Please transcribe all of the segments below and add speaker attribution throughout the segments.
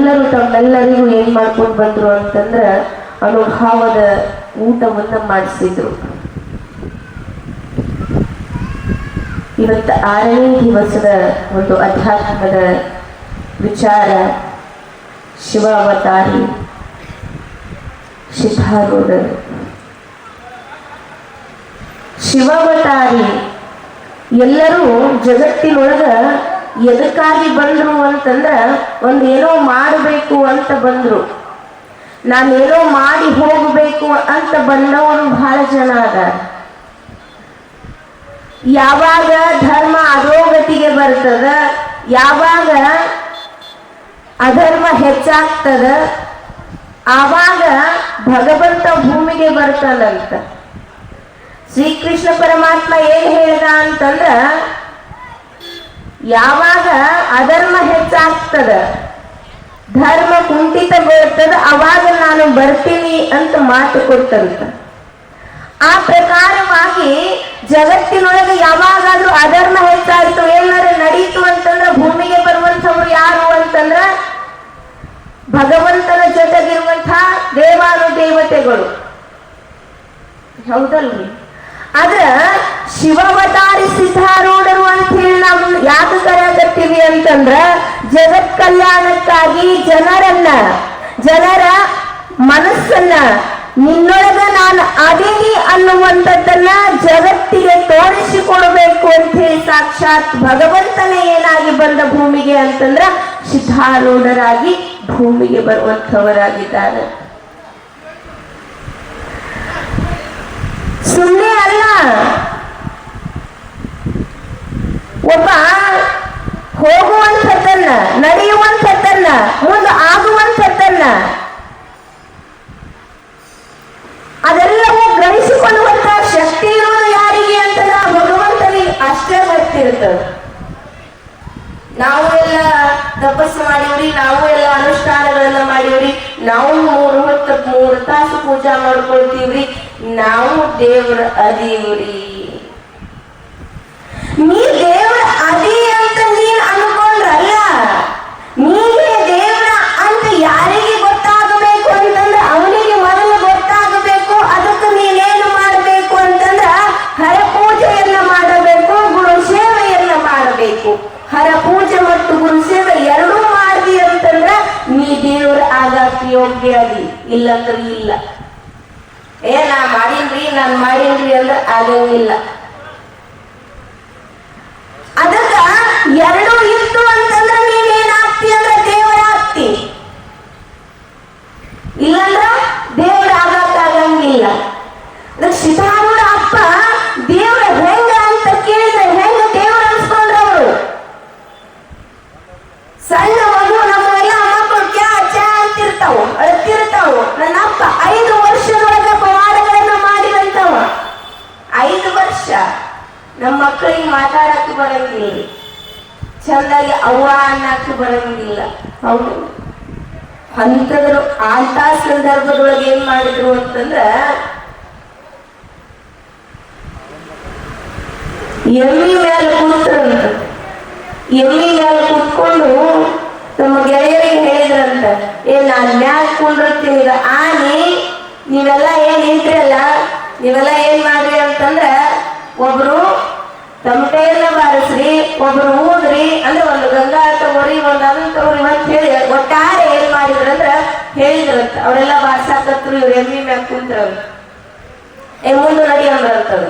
Speaker 1: ಎಲ್ಲರೂ ತಮ್ಮೆಲ್ಲರಿಗೂ ಏನ್ ಮಾಡ್ಕೊಂಡು ಬಂದ್ರು ಅಂತಂದ್ರ ಅನುಭಾವದ ಊಟವನ್ನ ಮಾಡಿಸಿದ್ರು. ಇವತ್ತು 6ನೇ ದಿವಸದ ಒಂದು ಅಧ್ಯಾತ್ಮದ ವಿಚಾರ ಶಿವಾವತಾರಿ ಸಿದ್ಧಾರೂಢರು. ಶಿವಾವತಾರಿ ಎಲ್ಲರೂ ಜಗತ್ತಿನೊಳಗ ಎದಕ್ಕಾಗಿ ಬಂದ್ರು ಅಂತಂದ್ರ ಒಂದೇನೋ ಮಾಡಬೇಕು ಅಂತ ಬಂದ್ರು. ನಾನೇನೋ ಮಾಡಿ ಹೋಗಬೇಕು ಅಂತ ಬಂದವರು ಬಹಳ ಜನ ಅದಾರ. ಯಾವಾಗ ಧರ್ಮ ಅಧೋಗತಿಗೆ ಬರ್ತದ, ಯಾವಾಗ ಅಧರ್ಮ ಹೆಚ್ಚಾಗ್ತದ, ಆವಾಗ ಭಗವಂತ ಭೂಮಿಗೆ ಬರ್ತಾನಂತ. ಶ್ರೀಕೃಷ್ಣ ಪರಮಾತ್ಮ ಏನ್ ಹೇಳ್ದ ಅಂತಂದ್ರ, ಯಾವಾಗ ಅಧರ್ಮ ಹೆಚ್ಚಾಗ್ತದ, ಧರ್ಮ ಕುಂಠಿತಗೊಳ್ತದ, ಅವಾಗ ನಾನು ಬರ್ತೀನಿ ಅಂತ ಮಾತು ಕೊಟ್ಟಂತ. ಆ ಪ್ರಕಾರವಾಗಿ ಜಗತ್ತಿನೊಳಗೆ ಯಾವಾಗಾದ್ರೂ ಅಧರ್ಮ ಹೆಚ್ಚಾಯ್ತು, ಏನಾರ ನಡೀತು ಅಂತಂದ್ರ ಭೂಮಿಗೆ ಬರುವಂಥವ್ರು ಯಾರು ಅಂತಂದ್ರ ಭಗವಂತನ ಜೊತೆಗಿರುವಂತಹ ದೇವಾನುದೇವತೆಗಳು. ಹೌದಲ್ರಿ? ಆದ್ರ ಶಿವಾವತಾರಿ ಸಿದ್ಧಾರೂಢರು ಅಂತ ಹೇಳಿ ನಾವು ಯಾಕೆ ಕರೆಯಕತ್ತೀವಿ ಅಂತಂದ್ರ ಜಗತ್ ಕಲ್ಯಾಣಕ್ಕಾಗಿ ಜನರ ಮನಸ್ಸನ್ನ ನಿನ್ನೊಳಗ ನಾನು ಅದೀನಿ ಅನ್ನುವಂಥದ್ದನ್ನ ಜಗತ್ತಿಗೆ ತೋರಿಸಿಕೊಡಬೇಕು ಅಂತ ಹೇಳಿ ಸಾಕ್ಷಾತ್ ಭಗವಂತನೇ ಏನಾಗಿ ಬಂದ ಭೂಮಿಗೆ ಅಂತಂದ್ರ ಸಿದ್ಧಾರೂಢರಾಗಿ ಭೂಮಿಗೆ ಬರುವಂಥವರಾಗಿದ್ದಾರೆ. ಸುಮ್ಮನೆ ಅಲ್ಲ, ಒಬ್ಬ ಹೋಗುವಂಥದ್ದನ್ನ, ನಡೆಯುವಂಥದ್ದನ್ನ, ಮುಂದೆ ಆಗುವಂಥದ್ದನ್ನ ಅದೆಲ್ಲವೂ ಗ್ರಹಿಸಿಕೊಳ್ಳುವಂತಹ ಶಕ್ತಿ ಇರುವುದು ಯಾರಿಗೆ ಅಂತ ಭಗವಂತನಿಗೆ ಅಷ್ಟೇ ಗೊತ್ತಿರ್ತದೆ. ನಾವು ಎಲ್ಲ ತಪಸ್ಸು ಮಾಡಿವ್ರಿ, ನಾವು ಎಲ್ಲ ಅನುಷ್ಠಾನಗಳನ್ನ ಮಾಡಿವ್ರಿ, ನಾವು 3 ತಾಸು ಪೂಜಾ ಮಾಡ್ಕೊಳ್ತೀವ್ರಿ, ನಾವು ದೇವ್ರ ಅದೀವ್ರಿ. ನೀ ದೇವ್ರ ಅದಿ ಅಂತ ನೀನ್ ಅನ್ಕೊಂಡ್ರಲ್ಲ, ನೀನೇ ದೇವ್ರ ಅಂತ ಯಾರಿಗೆ ಗೊತ್ತಾಗಬೇಕು ಅಂತಂದ್ರೆ ಅವನಿಗೆ ಮೊದಲು ಗೊತ್ತಾಗಬೇಕು. ಅದಕ್ಕೆ ನೀನೇನು ಮಾಡಬೇಕು ಅಂತಂದ್ರ ಹರಪೂಜೆಯನ್ನ ಮಾಡಬೇಕು, ಗುರು ಸೇವೆಯನ್ನ ಮಾಡಬೇಕು. ಹರಪೂಜೆ ಮತ್ತು ಗುರು ಸೇವೆ ಎರಡೂ ಮಾಡ್ದಿ ಅಂತಂದ್ರ ನೀ ದೇವ್ರ ಆಗಕ್ಕೆ ಯೋಗ್ಯ ಅದಿ, ಇಲ್ಲಂದ್ರೆ ಇಲ್ಲ. ನಾನ್ ಮಾಡೀನ್ರಿ ಅಂದ್ರೆ ಆಗಂಗಿಲ್ಲ. ಅದಕ್ಕ ಎರಡೂ ಇತ್ತು ಅಂತಂದ್ರ ನೀನೇನಾಗ್ತಿ ಅಂದ್ರೆ ದೇವರಾಗ್ತಿ, ಇಲ್ಲಂದ್ರ ದೇವ್ರ ಆಗಕ್ಕಾಗಂಗಿಲ್ಲ. ಅದಕ್ಕೆ ಸಿದ್ಧಾರೂಢ ಅಪ್ಪ ದೇವ್ರ ಹೆಂಗ ಅಂತ ಕೇಳಿದ್ರೆ ಹೆಂಗ ದೇವ್ರ ಅನ್ಸ್ಕೊಂಡ್ರವ್ರು. ಸಣ್ಣ ಮಗು ನಮ್ಮೆಲ್ಲ ಮಕ್ಕಳು ಚಾ ಅಂತಿರ್ತಾವು, ಅಳ್ತಿರ್ತಾವು. ನನ್ನ ಅಪ್ಪ 5 ವರ್ಷದೊಳಗ ಪವಾಡಗಳನ್ನ ಮಾಡಿದಂತವ. 5 ವರ್ಷ ನಮ್ಮ ಮಕ್ಕಳಿಗೆ ಮಾತಾಡಕ್ಕೆ ಬರಂಗಿಲ್ಲ, ಚಂದಾಗಿ ಅವ್ವ ಅನ್ನಕ್ಕೆ ಬರಂಗಿಲ್ಲ. ಹೌದು, ಅಂತ ಸಂದರ್ಭದೊಳಗೆ ಏನ್ ಮಾಡಿದ್ರು ಅಂತಂದ್ರ ಎಮ್ಮಿ ಮೇಲೆ ಕೂತ್ರಂತ. ಎಮ್ಮಿ ಮೇಲೆ ಕೂತ್ಕೊಂಡು ತಮ್ಮ ಗೆಳೆಯರಿಗೆ ಹೇಳಿದ್ರಂತ, ನಾನ್ ಮ್ಯಾಲ ಕುಂಡಿರ್ತೀನಿ, ಆನಿ ನೀವೆಲ್ಲ ಏನ್ ಇದ್ರಲ್ಲ, ನೀವೆಲ್ಲ ಏನ್ ಮಾಡ್ರಿ ಅಂತಂದ್ರ ಒಬ್ರು ತಮಟೆಯನ್ನ ಬಾರಿಸ್ರಿ, ಒಬ್ರು ಊದ್ರಿ, ಅಂದ್ರೆ ಒಂದು ಗಂಗಾ ತಗೋರಿ, ಒಂದು ಅದನ್ನ ತಗೋರಿ ಅಂತ ಹೇಳಿ ಒಟ್ಟಾರೆ ಏನ್ ಮಾಡಿದ್ರಂದ್ರ ಹೇಳಿದ್ರಂತ. ಅವರೆಲ್ಲ ಬಾರ್ಸಾಕತ್ರು, ಇವ್ರು ಎಮ್ಮಿ ಮ್ಯಾಗ ಕುಂತ್ರಂತ. ಮುಂದೆ ನಡಿ ಅಂದ್ರಂತದ.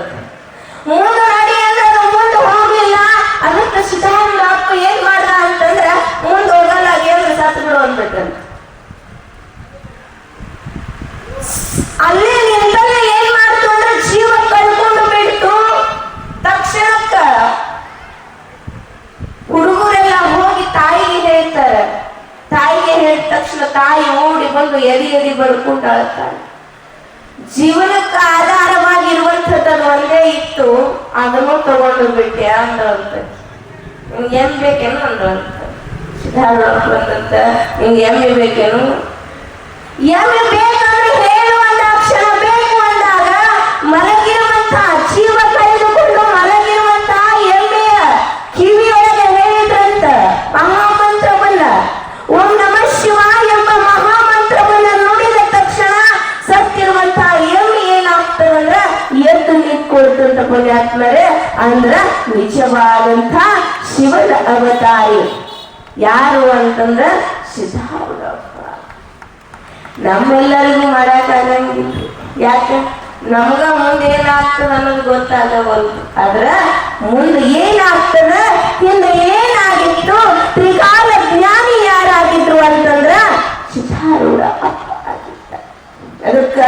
Speaker 1: ಮುಂದೆ ನಡಿ ಅಂದ್ರೆ ಅದು ಮುಂದೆ ಹೋಗ್ಲಿಲ್ಲ. ಅದಕ್ಕೆ ಸಿದ್ಧಾರೂಢ ಅಪ್ಪ ಏನ್ ಮಾಡ್ದ ಅಂತಂದ್ರ ಮುಂದೆ ಹೋಗಲ್ಲ, ಏನ್ರ ಸತ್ತು ಬಿಡು ಅಂದ್ಬಿಟ್ಟಂತ. ಅಲ್ಲೇ ನಿಂತಲ್ಲೇ ಏನ್ ಮಾಡ್ತು ಅಂದ್ರೆ ಜೀವ ಕಳ್ಕೊಂಡು ಬಿಟ್ಟು ತಕ್ಷಣಕ್ಕ ಹುಡುಗರೆಲ್ಲ ಹೋಗಿ ತಾಯಿಗೆ ಹೇಳ್ತಾರೆ. ತಾಯಿಗೆ ಹೇಳಿದ ತಕ್ಷಣ ತಾಯಿ ಓಡಿ ಬಂದು ಎದಿ ಬಡ್ಕೊಂಡು ಅಳ್ತಾಳೆ. ಜೀವನಕ್ಕೆ ಆಧಾರವಾಗಿರುವಂಥದ್ದು ಒಂದೇ ಇತ್ತು, ಅದನ್ನು ತಗೊಂಡು ಬಿಟ್ಟೆ ಅಂದ್ರಂತ. ನಿಮ್ಗೆ ಏನ್ ಬೇಕೇನು ಅಂದ್ರಂತ. ಸಿದ್ಧಾರೂಢ ಬಂದಂತ, ನಿಮ್ಗೆ ಎಮ್ಮೆ ಬೇಕೇನು? ಎಮ್ಮೆ ಬೇಕಂದ್ರೆ ಹೇಳು ಅಂದಾಕ್ಷಣ ಬೇಕು ಅಂದಾಗ ಮಲಗಿರುವಂತಹ ಜೀವ ಕಳೆದುಕೊಂಡು ಮಲಗಿರುವಂತಹ ಎಮ್ಮೆಯ ಕಿವಿಯೊಳಗೆ ಹೇಳಿದ್ರಂತ ಮಹಾಮಂತ್ರವನ್ನ, ಓಂ ನಮಃ ಶಿವಾಯ ನಿಜವಾದಂಥ ಶಿವನ ಅವತಾರಿ ಯಾರು ಅಂತಂದ್ರ ಸಿದ್ಧಾರೂಢಪ್ಪ. ನಮ್ಮೆಲ್ಲರಿಗೂ ಮಾಡಕ್ಕಾಗಂಗಿಲ್ಲ. ಯಾಕೆ? ನಮಗ ಮುಂದೆ ಏನಾಗ್ತದ ಅನ್ನೋದು ಗೊತ್ತಾಗವಲ್ದು. ಆದ್ರ ಮುಂದೆ ಏನಾಗ್ತದ, ಹಿಂದೆ ಏನಾಗಿತ್ತು, ತ್ರಿಕಾಲ ಜ್ಞಾನಿ ಯಾರಾಗಿದ್ರು ಅಂತಂದ್ರ ಸಿದ್ಧಾರೂಢ ಅಪ್ಪ ಆಗಿದ್ದ. ಅದಕ್ಕ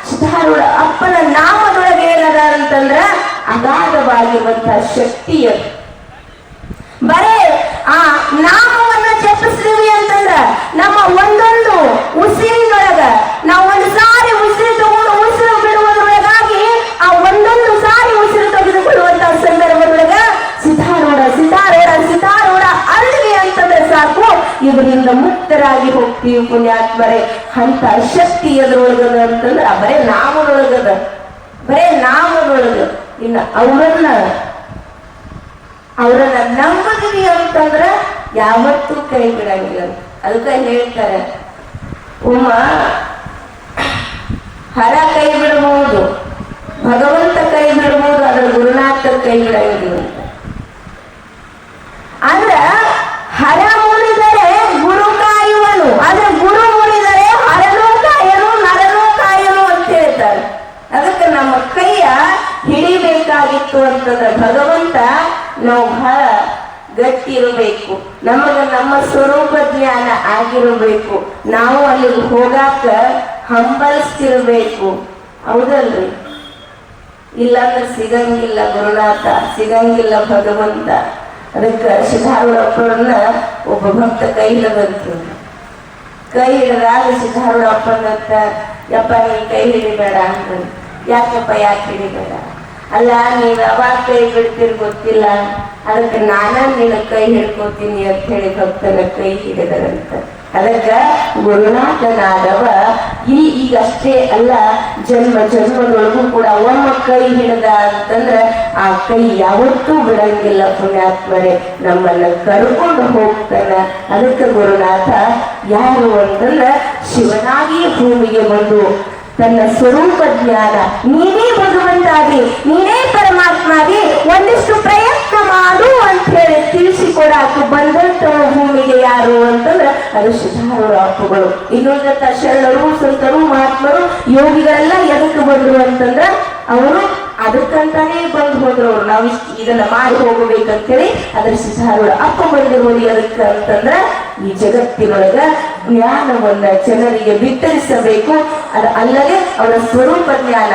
Speaker 1: ಸಿದ್ಧಾರೂಢ ಅಪ್ಪನ ನಾಮದೊಳಗೆ ಏನದ ಅಂತಂದ್ರ ಅಗಾಧವಾಗಿರುವಂತಹ ಶಕ್ತಿಯದು. ಬರೇ ಆ ನಾಮವನ್ನ ಜಪಿಸ್ತೀವಿ ಅಂತಂದ್ರ ನಮ್ಮ ಒಂದೊಂದು ಉಸಿರಿನೊಳಗ ನಾವು ಒಂದು ಸಾರಿ ಉಸಿರು ತಗೊಂಡು ಉಸಿರು ಬಿಡುವುದರೊಳಗಾಗಿ ಆ ಒಂದೊಂದು ಸಾರಿ ಉಸಿರು ತೆಗೆದುಕೊಳ್ಳುವಂತಹ ಸಂದರ್ಭದೊಳಗ ಸಿದ್ಧಾರೂಢ ಸಿದ್ಧಾರೂಢ ಸಿದ್ಧಾರೂಢ ಅಲ್ಲಿಗೆ ಅಂತಂದ್ರೆ ಸಾಕು, ಇವರಿಂದ ಮುಕ್ತರಾಗಿ ಹೋಗ್ತೀವಿ ಪುಣ್ಯಾತ್ಮರೇ. ಅಂತ ಶಕ್ತಿ ಎದುರೊಳಗದ ಅಂತಂದ್ರ ಬರೇ ನಾಮದೊಳಗದ, ಬರೇ ನಾಮದೊಳಗ. ಇನ್ನು ಅವರನ್ನ ನಂಬುದಿವಿ ಅಂತಂದ್ರ ಯಾವತ್ತೂ ಕೈ ಬಿಡಂಗಿಲ್ಲ. ಅದಕ್ಕೆ ಹೇಳ್ತಾರೆ, ಹರ ಕೈ ಬಿಡಬಹುದು, ಭಗವಂತ ಕೈ ಬಿಡಬಹುದು, ಅದರ ಗುರುನಾಥ ಕೈ ಬಿಡಂಗಿಲ್ಲ. ಅಂದ್ರ ಹರ ಮುನಿದರೆ ಗುರು ಕಾಯುವನು, ಆದ್ರೆ ಗುರು ಮುನಿದರೆ ಹರನೂ ಕಾಯನು ನರನೂ ಕಾಯನು ಅಂತ ಹೇಳ್ತಾರೆ. ಅದಕ್ಕೆ ನಮ್ಮ ಕೈಯ ಹಿಡಿಬೇಕಾಗಿತ್ತು ಅಂತಂದ್ರೆ ಭಗವಂತ ನಾವು ಬಹಳ ಗಟ್ಟಿ ಇರಬೇಕು, ನಮಗ ನಮ್ಮ ಸ್ವರೂಪ ಜ್ಞಾನ ಆಗಿರಬೇಕು, ನಾವು ಅಲ್ಲಿಗೆ ಹೋಗಾಕ ಹಂಬಲಿಸ್ತಿರ್ಬೇಕು. ಹೌದಲ್ರಿ? ಇಲ್ಲಾಂದ್ರೆ ಸಿಗಂಗಿಲ್ಲ ಗುರುನಾಥ, ಸಿಗಂಗಿಲ್ಲ ಭಗವಂತ. ಅದಕ್ಕೆ ಸಿದ್ಧಾರೂಢಪ್ಪರನ್ನ ಒಬ್ಬ ಭಕ್ತ ಕೈ ಹಿಡಬೇಕು. ಕೈ ಹಿಡಿದಾಗ ಸಿದ್ಧಾರೂಢಪ್ಪನಂತ, ಯಪ್ಪ ನೀ ಕೈ ಹಿಡಿಬೇಡ ಅಂತ. ಯಾಕಪ್ಪ ಯಾಕೆ ಹಿಡಿಬೇಡ? ಅಲ್ಲ, ನೀವ್ ಯಾವಾಗ ಕೈ ಬಿಡ್ತೀರಿ ಗೊತ್ತಿಲ್ಲ, ಅದಕ್ಕೆ ನಿನ್ನ ಕೈ ಹಿಡ್ಕೋತೀನಿ ಅಂತ ಹೇಳಿ ಭಕ್ತನ ಕೈ ಹಿಡಿದರಂತ. ಅದಕ್ಕ ಗುರುನಾಥನಾದವ ಈಗಷ್ಟೇ ಅಲ್ಲ, ಜನ್ಮ ಜನ್ಮದೊಳಗೂ ಕೂಡ ಒಮ್ಮ ಕೈ ಹಿಡಿದ ಅಂತಂದ್ರ ಆ ಕೈ ಯಾವತ್ತೂ ಬಿಡಂಗಿಲ್ಲ ಪುಣ್ಯಾತ್ಮರೇ, ನಮ್ಮನ್ನ ಕರ್ಕೊಂಡು ಹೋಗ್ತಾನ. ಅದಕ್ಕೆ ಗುರುನಾಥ ಯಾರು ಅಂತಂದ್ರ ಶಿವನಾಗಿ ಭೂಮಿಗೆ ಬಂದು ತನ್ನ ಸ್ವರೂಪ ಜ್ಞಾನ, ನೀನೇ ಭಗವಂತಾಗಿ, ನೀನೇ ಪರಮಾತ್ಮಾಗಿ ಒಂದಿಷ್ಟು ಪ್ರಯತ್ನ ಮಾಡು ಅಂತ ಹೇಳಿ ತಿಳಿಸಿಕೊಡಾಕ ಬಂದಂತ ಭೂಮಿಗೆ ಯಾರು ಅಂತಂದ್ರೆ ಅದು ಸಿದ್ಧಾರೂಢ ಅಪ್ಪಗಳು. ಇನ್ನೊಂದಂತ ಶರಣರು, ಸಂತರು, ಮಹಾತ್ಮರು, ಯೋಗಿಗಳೆಲ್ಲ ಎದಕ್ಕೆ ಬಂದ್ರು ಅಂತಂದ್ರ ಅವರು ಅದಕ್ಕಂತಾನೇ ಬಂದು ಹೋದ್ರು. ಅವ್ರು ನಾವು ಇದನ್ನ ಮಾಡಿ ಹೋಗಬೇಕಂತೇಳಿ ಅದ್ರ ಸಿದ್ಧಾರೂಢ ಅಪ್ಪ ಬಂದಿರೋದು ಎದಕ್ಕೆ ಅಂತಂದ್ರ ಈ ಜಗತ್ತಿನೊಳಗ ಜ್ಞಾನವನ್ನ ಜನರಿಗೆ ಬಿತ್ತರಿಸಬೇಕು. ಅಲ್ಲದೆ ಅವರ ಸ್ವರೂಪ ಜ್ಞಾನ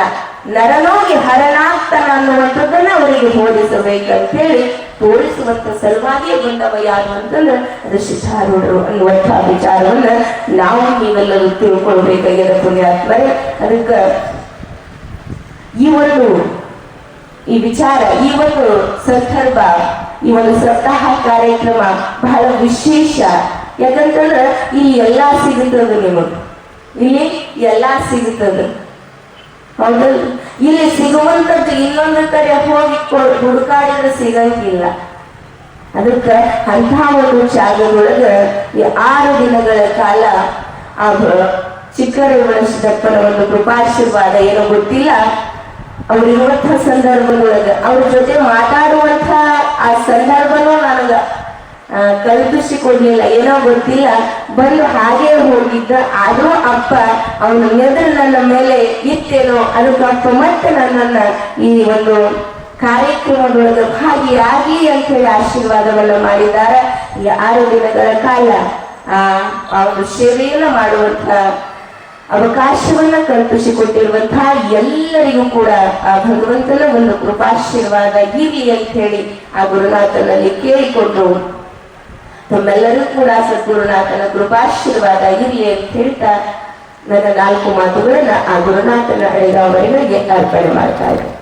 Speaker 1: ನರನೋಗಿ ಹರನಾಗ್ತಾನ ಅನ್ನುವಂಥದ್ದನ್ನ ಅವರಿಗೆ ಬೋಧಿಸಬೇಕಂತ ಹೇಳಿ ತೋರಿಸುವಂತ ಸಲುವಾಗಿಯೇ ಬಂದವ ಯಾರು ಅಂತಂದ್ರೆ ಅದು ಸಿದ್ಧಾರೂಢರು ಅನ್ನುವಂತಹ ವಿಚಾರವನ್ನ ನಾವು ನೀವೆಲ್ಲರೂ ತಿಳ್ಕೊಳ್ಬೇಕಾಗ್ಯದ ಪುಣ್ಯಾತ್ಮರೇ. ಅದಕ್ಕೆ ಈ ವಿಚಾರ, ಈ ಒಂದು ಸಂದರ್ಭ, ಈ ಒಂದು ಸಪ್ತಾಹ ಕಾರ್ಯಕ್ರಮ ಬಹಳ ವಿಶೇಷ. ಯಾಕಂತಂದ್ರೆ ಇಲ್ಲಿ ಎಲ್ಲಾ ಸಿಗುತ್ತದ, ನಿಮಗೆ ಇಲ್ಲಿ ಎಲ್ಲಾ ಸಿಗುತ್ತದ. ಹೌದಲ್ಲ? ಇಲ್ಲಿ ಸಿಗುವಂತದ್ದು ಇನ್ನೊಂದು ಕಡೆ ಹೋಗಿ ಹುಡುಕಾಡಿದ್ರೆ ಸಿಗಂಗಿಲ್ಲ. ಅದಕ್ಕೆ ಅಂತ ಒಂದು ಜಾಗದೊಳಗ 6 ದಿನಗಳ ಕಾಲ ಆ ಚಿಕ್ಕರೇವಣ ಸಿದ್ದಪ್ಪನ ಒಂದು ಕೃಪಾಶೀರ್ವಾದ ಏನೋ ಗೊತ್ತಿಲ್ಲ, ಅವ್ರಿರುವಂತಹ ಸಂದರ್ಭದೊಳಗ ಅವ್ರ ಜೊತೆ ಮಾತಾಡುವಂತ ಆ ಸಂದರ್ಭನೂ ನನಗ ಕಲ್ಪಿಸಿಕೊಡ್ಲಿಲ್ಲ, ಏನೋ ಗೊತ್ತಿಲ್ಲ, ಬಂದು ಹಾಗೆ ಹೋಗಿದ್ದ. ಆದ್ರೂ ಅಪ್ಪ ಅವನ ಎದುರು ನನ್ನ ಮೇಲೆ ಇತ್ತೇನೋ, ಅದಕ್ಕೆ ಅಪ್ಪ ಮತ್ತೆ ನನ್ನನ್ನ ಈ ಒಂದು ಕಾರ್ಯಕ್ರಮದೊಳಗೆ ಭಾಗಿಯಾಗಿ ಅಂತ ಹೇಳಿ ಆಶೀರ್ವಾದವನ್ನ ಮಾಡಿದ್ದಾರೆ. ಈ 6 ದಿನಗಳ ಕಾಲ ಆ ಒಂದು ಸೇವೆಯನ್ನ ಮಾಡುವಂತ ಅವಕಾಶವನ್ನ ಕಲ್ಪಿಸಿಕೊಟ್ಟಿರುವಂತಹ ಎಲ್ಲರಿಗೂ ಕೂಡ ಆ ಭಗವಂತನ ಒಂದು ಕೃಪಾಶೀರ್ವಾದ ಇರಲಿ ಅಂತ ಹೇಳಿ ಆ ಗುರುನಾಥನಲ್ಲಿ ಕೇಳಿಕೊಂಡು ತಮ್ಮೆಲ್ಲರೂ ಕೂಡ ಸದ್ಗುರುನಾಥನ ಕೃಪಾಶೀರ್ವಾದ ಇರಲಿ ಅಂತ ಹೇಳ್ತಾ ನನ್ನ 4 ಮಾತುಗಳನ್ನ ಆ ಗುರುನಾಥನ ಅಡಿಗಾವರಿಗೆ ಅರ್ಪಣೆ ಮಾಡ್ತಾ ಇದ್ದಾರೆ.